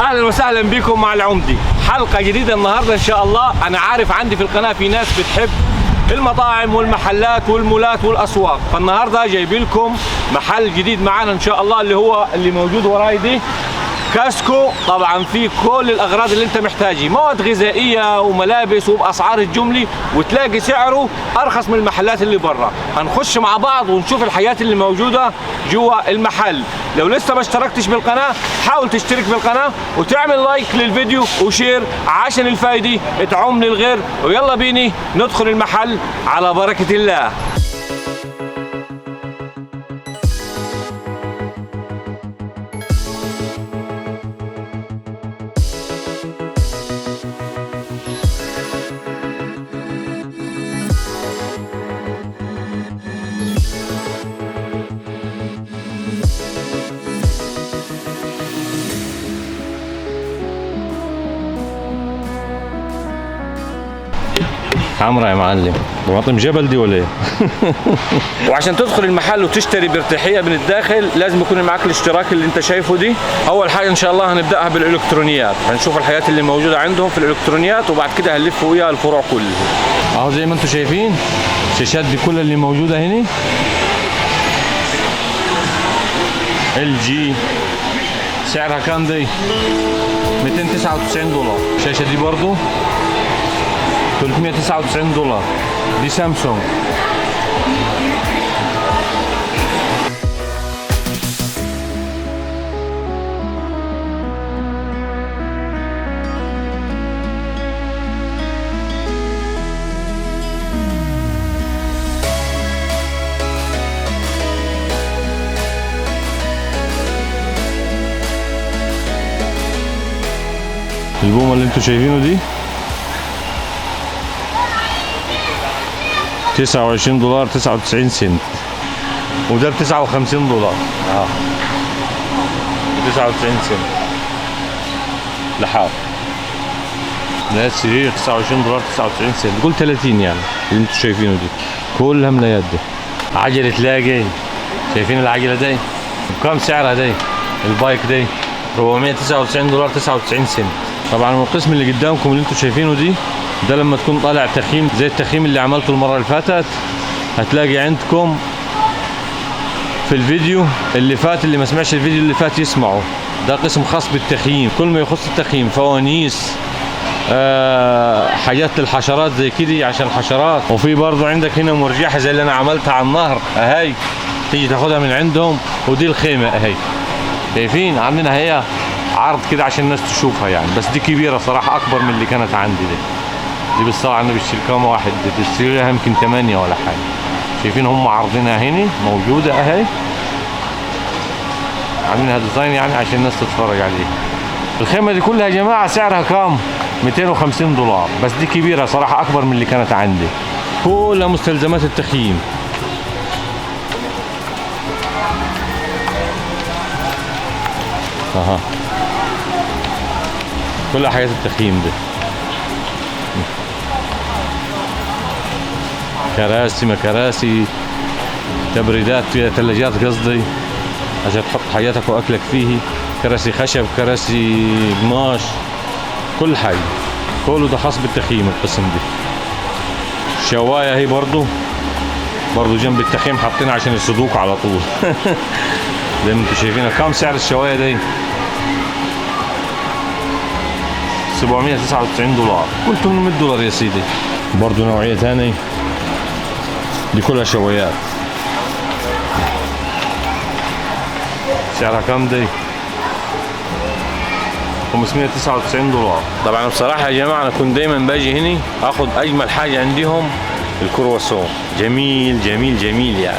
اهلا وسهلا بكم مع العمدي، حلقه جديده النهارده ان شاء الله. انا عارف عندي في القناه في ناس بتحب المطاعم والمحلات والمولات والاسواق، فالنهارده جايب لكم محل جديد معانا ان شاء الله اللي موجود وراي دي كاسكو. طبعا فيه كل الاغراض اللي انت محتاجها، مواد غذائيه وملابس وباسعار الجملي، وتلاقي سعره ارخص من المحلات اللي برا. هنخش مع بعض ونشوف الحاجات اللي موجوده جوا المحل. لو لسه ما اشتركتش بالقناه حاول تشترك بالقناه وتعمل لايك للفيديو وشير عشان الفايده تعم للغير. ويلا بيني ندخل المحل على بركه الله. حمرا يا معلم، طماطم جبل دي ولا ايه؟ وعشان تدخل المحل وتشتري بارتياحيه من الداخل لازم يكون معاك الاشتراك اللي انت شايفه دي. اول حاجه ان شاء الله هنبداها بالالكترونيات، هنشوف الحاجات اللي موجوده عندهم في الالكترونيات وبعد كده هنلف وياها الفروع كلها. اهو زي ما انتم شايفين الشاشات دي كلها اللي موجوده هنا LG. سعرها كام دي؟ 299 دولار. الشاشه دي برضو 399 دولار. دي سامسونج. البومه اللي انتوا شايفينه دي 29 دولار 99 سنت، وده ب 59 دولار. 99 سنت لحاف. ده السرير 29 دولار 99 سنت، قول 30 يعني اللي انتوا شايفينه دي كلها ملايات. دي عجلة لاقي، شايفين العجلة دي بكام سعرها دي؟ البايك دي 499 دولار 99 سنت. طبعا القسم اللي قدامكم اللي انتوا شايفينه دي ده لما تكون طالع تخييم زي التخييم اللي عملته المرة اللي فاتت هتلاقي عندكم في الفيديو اللي فات. اللي ما سمعش الفيديو اللي فات يسمعه، ده قسم خاص بالتخييم، كل ما يخص التخييم، فوانيس، حاجات للحشرات زي كده عشان الحشرات. وفي برضه عندك هنا مرجحة زي اللي انا عملتها على النهر اهي، تيجي تاخدها من عندهم. ودي الخيمة اهي، شايفين عاملينها هي عرض كده عشان الناس تشوفها يعني، بس دي كبيرة صراحة اكبر من اللي كانت عندي دي بالصراحة. انا بشتري كام واحد تشتري لها يمكن 8 ولا حاجة. شايفين هم عارضينها هنا موجودة اهي، عاملينها ديزاين يعني عشان الناس تتفرج عليها. الخيمة دي كلها يا جماعة سعرها كام؟ 250 دولار، بس دي كبيرة صراحة اكبر من اللي كانت عندي. كلها مستلزمات التخييم. كلها حاجات التخييم دي. كراسي، مكراسي، تبريدات فيها، ثلاجات قصدي عشان تحط حاجاتك واكلك فيه. كراسي خشب، كراسي قماش، كل حاجه. كله ده خاص بالتخييم القسم دي. الشوايه هي برضو جنب التخييم حاطينها عشان يصدوك على طول. زي ما انتم شايفينها. كم سعر الشوايه دي؟ 799 دولار، قول 800 دولار يا سيدي. برضو نوعيه ثانيه، دي كلها شوايات. سعرها كام دي؟ 599 دولار. طبعا بصراحة يا جماعة انا كنت دايما باجي هنا اخذ اجمل حاجة عندهم الكرواسون. جميل جميل جميل يعني،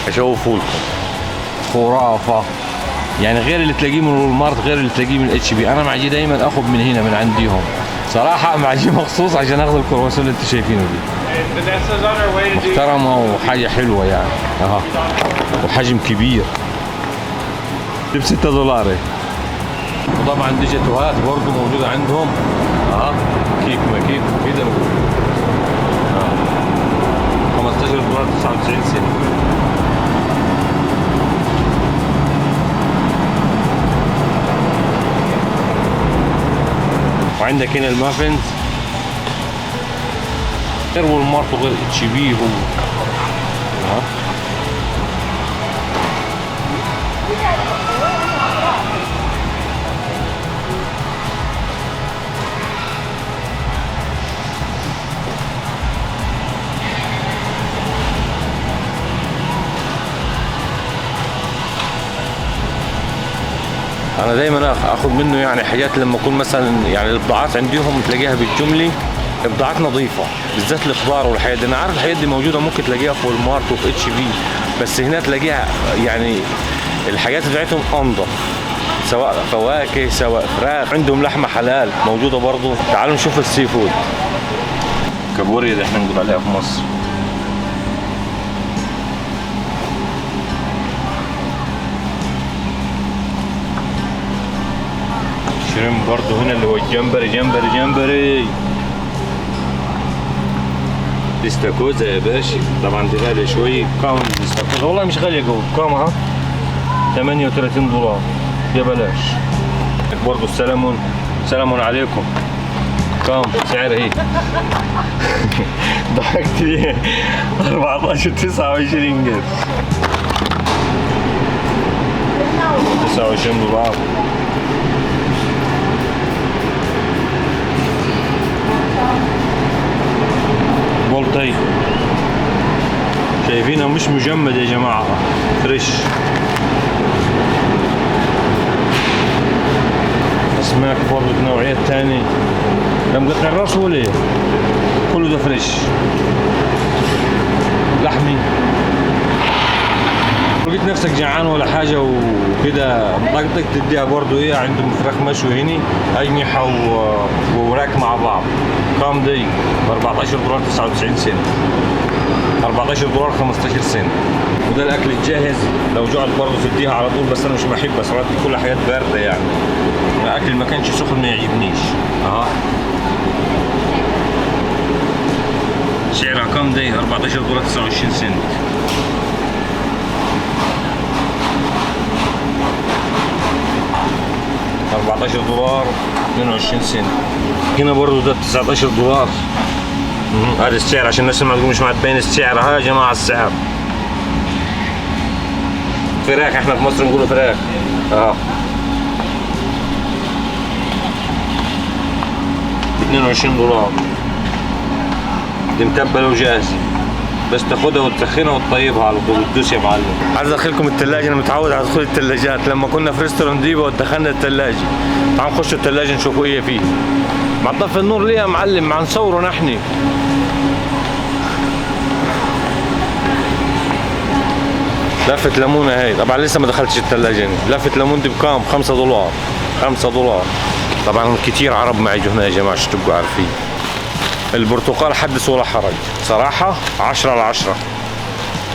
اشوفه لكم خرافة يعني، غير اللي تلاقيه من والمارت، غير اللي تلاقيه من HB. انا معجي دايما اخذ من هنا من عندهم صراحة، معجي مخصوص عشان اخذ الكرواسون اللي انتم شايفينه دي. محترمة وحاجة حلوة يعني. وحجم كبير ب 6 دولار. وطبعا دي جاتوهات برضه موجودة عندهم. كيك مكيك كده 15 دولار 99 سنت. وعندك هنا المافنز غير والمارت وغير اتش بي هو. انا دايما اخذ منه يعني حاجات لما اكون مثلا يعني البضاعات عندهم تلاقيها بالجمله بضاعات نظيفه، بالذات الخضار والحاجات دي. انا عارف الحاجات دي موجوده ممكن تلاقيها في والمارت وفي اتش بي، بس هنا تلاقيها يعني الحاجات بتاعتهم انضف، سواء فواكه سواء فراخ. عندهم لحمه حلال موجوده برضو. تعالوا نشوف السي فود. كابوريا اللي احنا نقول عليها في مصر. شريم برضو هنا اللي هو الجمبري. جمبري الاستاكوزا يا باشا. طبعا دي غالية شوي. كام الاستاكوزا؟ والله مش غالية قوي. كام ها؟ 38 دولار يا بلاش. برضو السلمون. سلام عليكم. كام سعر هيك؟ ضحكت ليه؟ 14 29 قرش. 29 دولار. بولتي شايفينها مش مجمد يا جماعة، فريش. اسماك برضه نوعيات تانية. ده مقطع الراس ولا ايه؟ كله ده فريش. لحمي. لقيت نفسك جعان ولا حاجة وكده طقطق تديها برضه ايه، عندهم فراخ مشوي هني أجنحة ووراك مع بعض. كام دي؟ ب 14 دولار 99 سنت. 14 دولار 15 سنت. وده الأكل الجاهز. لو جعت برضه تديها على طول، بس أنا مش بحب بصراحة كل حاجات باردة يعني. الأكل ما كانش سخن ما يعجبنيش. أها. سعرها كام دي؟ 14 دولار 29 سنت. $14 22 سنت. هنا برضه ده 19 دولار. هذا السعر عشان الناس ما تقول مش معتبين السعر. ها يا جماعه السعر. فراخ احنا في مصر نقول فراخ. 22 دولار. دي متبله وجاهزه، بس تاخدها وتسخنها وتطيبها على طول وتدوس يا معلم. عايز ادخلكم الثلاجه. انا متعود على دخول الثلاجات. لما كنا في ريستورانت ديبا ودخلنا الثلاجه. تعالوا نخش الثلاجه نشوفوا ايه فيه. ما تطفي النور ليه يا معلم؟ ما نصوره نحن. لفه ليمونه هي. طبعا لسه ما دخلتش الثلاجه. لفه ليمون دي بكام؟ 5 دولار. 5 دولار. طبعا كتير عرب معي هنا يا جماعه عشان تبقوا عارفين. البرتقال حدث ولا حرج صراحة. 10 على 10.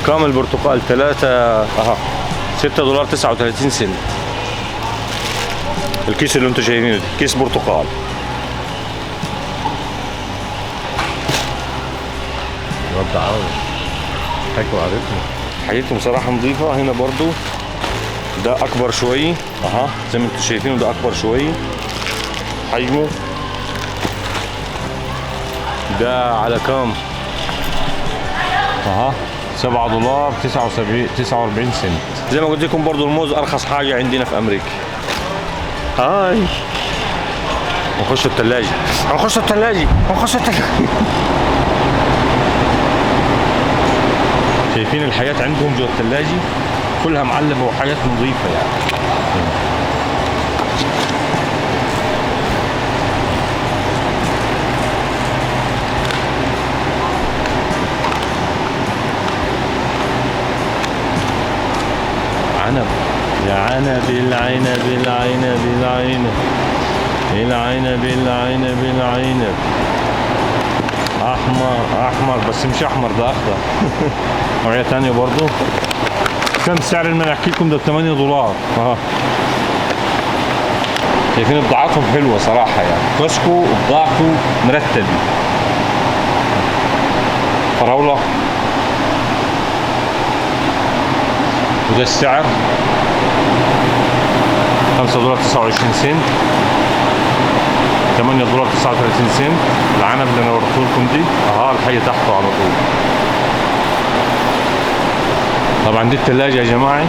كام البرتقال؟ 3 6 دولار 39 سنت. الكيس اللي انتم شايفينه ده كيس برتقال. رد عاوز حكوا عرفنا. حاجتهم صراحة نظيفة. هنا برضو ده أكبر شوي. زي ما انتم شايفينه ده أكبر شوي حجمه. ده على كام؟ 7 دولار 49 سنت. زي ما قلت لكم برضو الموز ارخص حاجه عندنا في امريكا. هاي نخش الثلاجه. شايفين الحاجات عندهم جوا الثلاجه كلها معلبه وحاجات نظيفه يعني. عنب. يا عنب العنب العنب العنب العنب العنب العنب. احمر بس مش احمر ده اخضر. نوعية تانية برضو. كم سعر اللي احكي لكم ده؟ 8 دولار. شايفين بضاعتهم حلوة صراحة يعني. كوسكو بضاعته مرتبة. فراولة. وده السعر 5 دولار 29 سنت. $8 39 سنت. العنب اللي انا وريته لكم دي الحيه تحته على طول. طبعا دي الثلاجه يا جماعه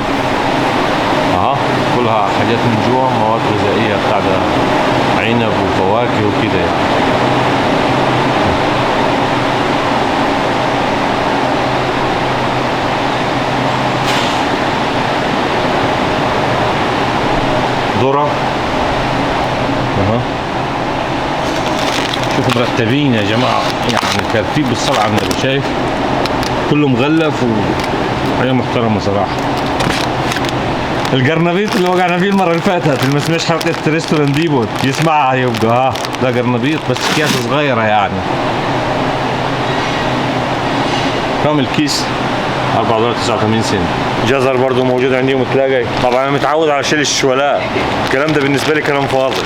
كلها حاجات من جوا، مواد غذائيه بتاع عنب وفواكه وكده يعني. ذرة شوفوا مرتبين يا جماعة، يعني ترتيب بالصلاة على النبي، شايف كله مغلف وحاجة محترمة صراحة. القرنبيط اللي وقعنا فيه المرة اللي فاتت، اللي ما سمعش حلقة ريستورانت ديبوت يسمعها يبقى ده قرنبيط بس اكياس صغيرة يعني. كم الكيس؟ $4.89 سنت. جزر برضو موجود عندي ومتلاقي. طبعا انا متعود على شيل الشوالات، الكلام ده بالنسبه لي كلام فاضي.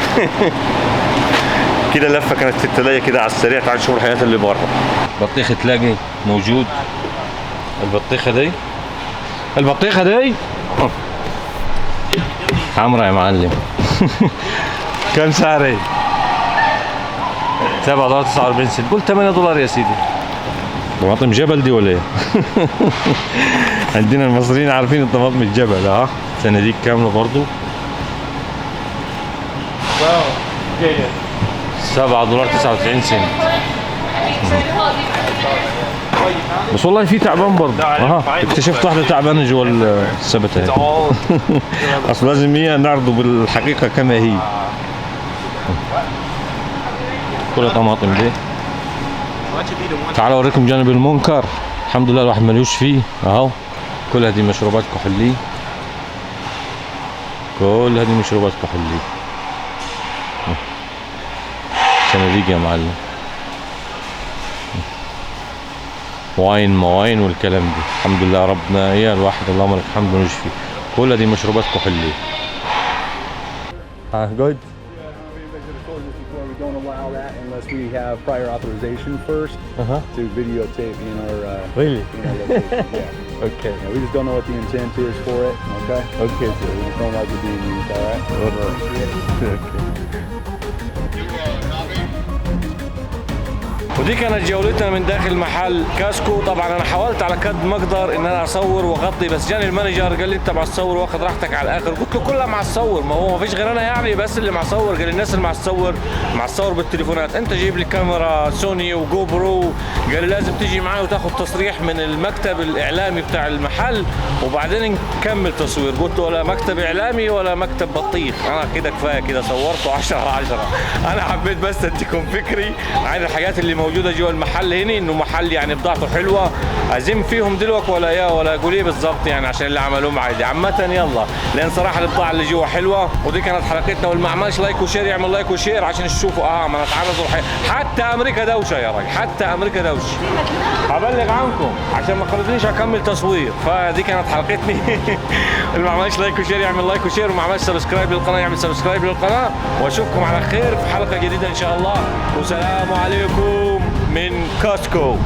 كده لفه كانت في التلاجه كده على السريع. تعال نشوف الحاجات اللي بره. بطيخ تلاقي موجود. البطيخه دي حمرا يا معلم. كم سعرها؟ $7.49 سنت. قلت $8 يا سيدي. طماطم جبل دي ولا ايه؟ عندنا المصريين عارفين الطماطم الجبل. صناديق كامله برضو. $7.99 سنت. بس والله في تعبان برضه. اكتشفت واحده تعبانه جوا السبت هي. اصل لازم هي نعرضه بالحقيقه كما هي. كلها طماطم دي. تعالوا اوريكم جانب المنكر. الحمد لله الواحد مليوش فيه. كل هذه مشروبات كحولية. كل هذه مشروبات كحولية. صناديق يا معلم. واين مواين والكلام ده. الحمد لله ربنا الواحد اللهم لك الحمد ملوش فيه. كل هذه مشروبات كحولية. جود. Don't allow that unless we have prior authorization first to videotape in our really in our location. Yeah. Okay. Yeah, we just don't know what the intent is for it. Okay. Okay. So we just don't like it being used. All right. Okay. ودي كانت جولتنا من داخل محل كاسكو. طبعا انا حاولت على قد ما اقدر ان انا اصور واغطي، بس جاني المانجر قال لي انت مع الصور واخد راحتك على الاخر. قلت له كلها مع الصور، ما هو ما فيش غير انا يعني بس اللي مع الصور. قال الناس اللي مع الصور بالتليفونات. انت جيب لي كاميرا سوني وجو برو. قال لي لازم تيجي معي وتاخد تصريح من المكتب الاعلامي بتاع المحل وبعدين نكمل تصوير. قلت له ولا مكتب اعلامي ولا مكتب بطيخ، انا كده كفايه كده صورته 10/10. انا حبيت بس اديكم فكري عن الحاجات اللي موجوده جوا المحل هنا، انه محل يعني بضاعته حلوه. ازم فيهم دلوقتي ولا اقول ايه بالظبط يعني عشان اللي عملوه معي عامه. يلا لان صراحه البضاعه اللي جوا حلوه. ودي كانت حلقتنا، واللي ما عملش لايك وشير يعمل لايك وشير عشان تشوفوا ما نتعرضوا حتى امريكا دوشه يا راجل، حتى امريكا دوشه. هبلغ عنكم عشان ما خلتنيش اكمل تصوير. فدي كانت حلقتني. اللي ما عملش لايك وشير يعمل لايك وشير، وما عملش سبسكرايب للقناه يعمل سبسكرايب للقناه. واشوفكم على خير في حلقه جديده ان شاء الله. والسلام عليكم من كاسكو.